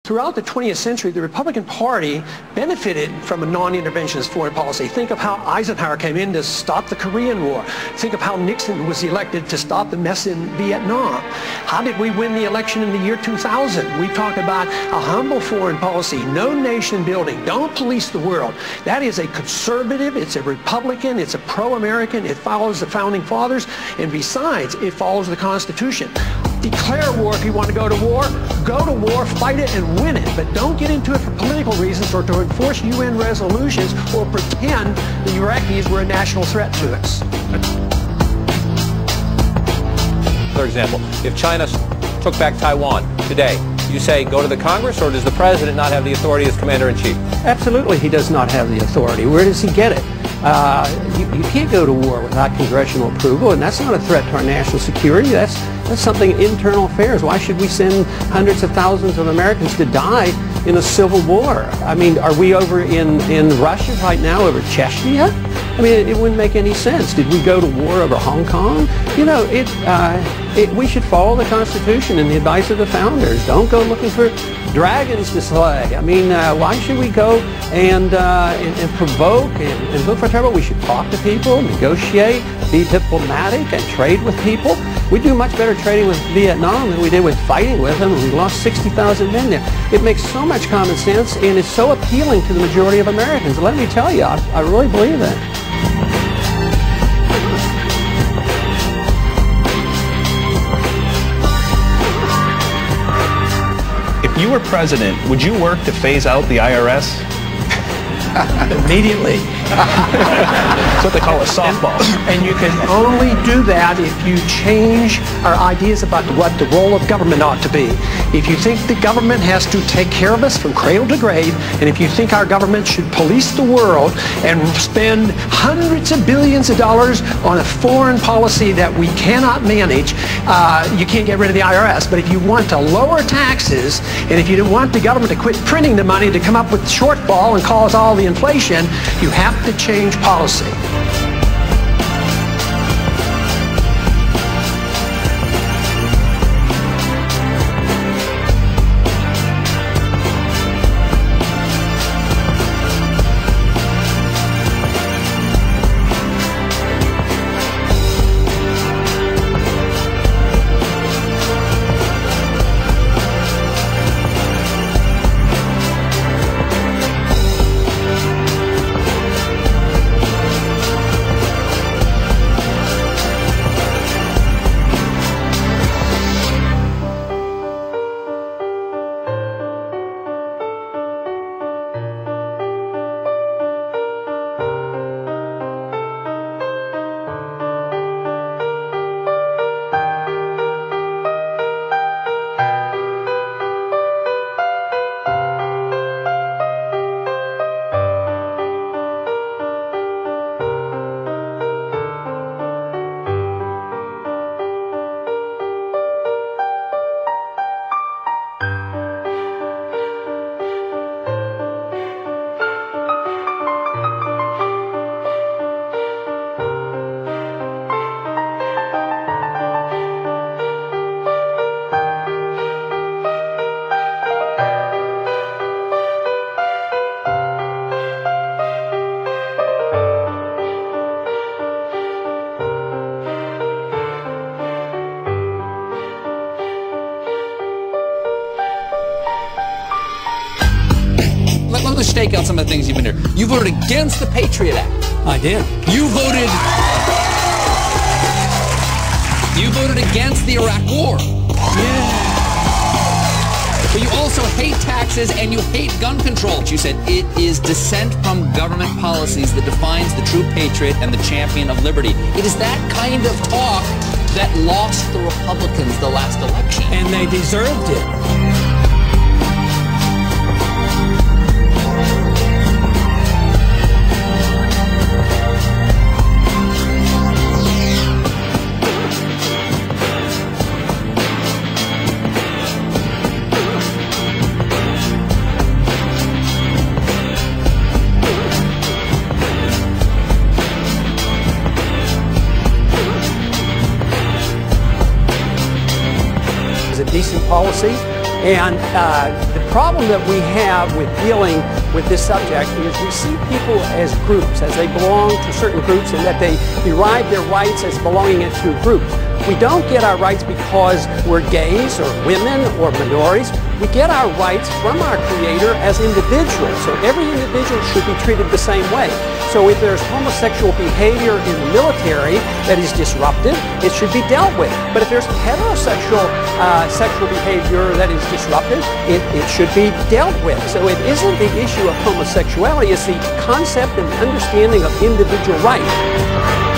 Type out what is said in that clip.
Throughout the 20th century, the Republican Party benefited from a non-interventionist foreign policy. Think of how Eisenhower came in to stop the Korean War. Think of how Nixon was elected to stop the mess in Vietnam. How did we win the election in the year 2000? We talked about a humble foreign policy, no nation building, don't police the world. That is a conservative, it's a Republican, it's a pro-American, it follows the Founding Fathers, and besides, it follows the Constitution. Declare war if you want to go to war, fight it and win it, but don't get into it for political reasons or to enforce UN resolutions or pretend the Iraqis were a national threat to us. For example, if China took back Taiwan today, you say go to the Congress, or does the President not have the authority as Commander-in-Chief? Absolutely, he does not have the authority. Where does he get it? You can't go to war without congressional approval, and that's not a threat to our national security. That's something internal affairs. Why should we send hundreds of thousands of Americans to die in a civil war? I mean, are we over in Russia right now over Chechnya? I mean, it wouldn't make any sense. Did we go to war over Hong Kong? You know, we should follow the Constitution and the advice of the founders. Don't go looking for dragons to slay. I mean, why should we go and provoke and look for trouble? We should talk to people, negotiate, be diplomatic, and trade with people. We do much better trading with Vietnam than we did with fighting with them, and we lost 60,000 men there. It makes so much common sense, and it's so appealing to the majority of Americans. Let me tell you, I really believe that. If you were president, would you work to phase out the IRS? Immediately. That's what they call a softball. And you can only do that if you change our ideas about what the role of government ought to be. If you think the government has to take care of us from cradle to grave, and if you think our government should police the world and spend hundreds of billions of dollars on a foreign policy that we cannot manage, you can't get rid of the IRS. But if you want to lower taxes, and if you want the government to quit printing the money to come up with the shortfall and cause all the inflation, you have to change policy. Let's stake out some of the things you've been doing. You voted against the Patriot Act. I did. You voted against the Iraq War. Yeah. But you also hate taxes and you hate gun control. You said it is dissent from government policies that defines the true patriot and the champion of liberty. It is that kind of talk that lost the Republicans the last election. And they deserved it. A decent policy. And the problem that we have with dealing with this subject is we see people as groups, as they belong to certain groups, and that they derive their rights as belonging to groups. We don't get our rights because we're gays or women or minorities. We get our rights from our Creator as individuals. So every individual should be treated the same way. So if there's homosexual behavior in the military that is disruptive, it should be dealt with. But if there's heterosexual sexual behavior that is disruptive, it should be dealt with. So it isn't the issue of homosexuality, it's the concept and understanding of individual rights.